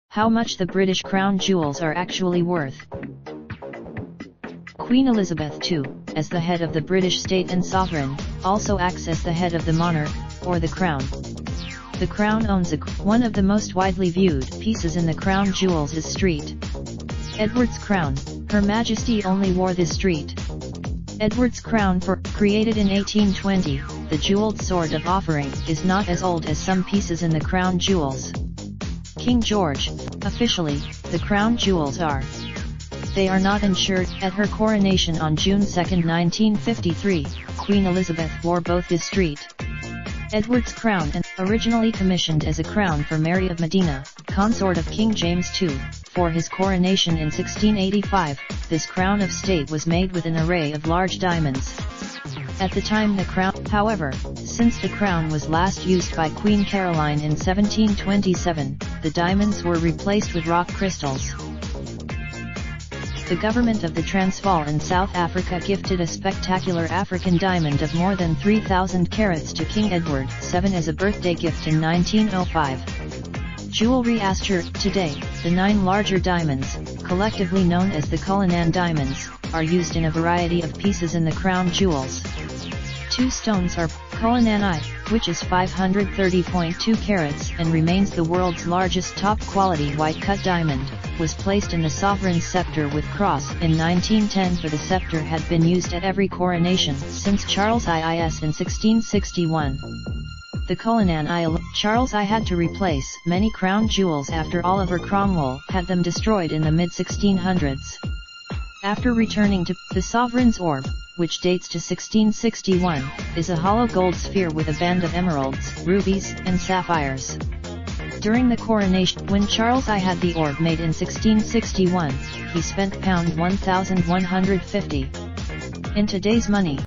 How much the British crown jewels are actually worth. Queen Elizabeth II, as the head of the British state and sovereign, also acts as the head of the monarch, or the crown. The crown owns one of the most widely viewed pieces in the crown jewels is Street. Edward's crown. Her Majesty only wore this Street. Edward's crown, created in 1820, the jeweled sword of offering, is not as old as some pieces in the crown jewels. King George. Officially, the crown jewels are. They are not insured. At her coronation on June 2, 1953, Queen Elizabeth wore both this Street. Edward's crown, originally commissioned as a crown for Mary of Modena, consort of King James II, for his coronation in 1685, this crown of state was made with an array of large diamonds. At the time the crown, however, since the crown was last used by Queen Caroline in 1727, the diamonds were replaced with rock crystals. The government of the Transvaal in South Africa gifted a spectacular African diamond of more than 3,000 carats to King Edward VII as a birthday gift in 1905. Jewelry Asture. Today, the 9 larger diamonds, collectively known as the Cullinan diamonds, are used in a variety of pieces in the crown jewels. 2 stones are Cullinan I, which is 530.2 carats and remains the world's largest top-quality white-cut diamond, was placed in the sovereign's scepter with cross in 1910, for the scepter had been used at every coronation since Charles II's in 1661. The Cullinan I. Charles I had to replace many crown jewels after Oliver Cromwell had them destroyed in the mid-1600s. After returning to the sovereign's orb, which dates to 1661, is a hollow gold sphere with a band of emeralds, rubies, and sapphires. During the coronation, when Charles I had the orb made in 1661, he spent £1,150. In today's money,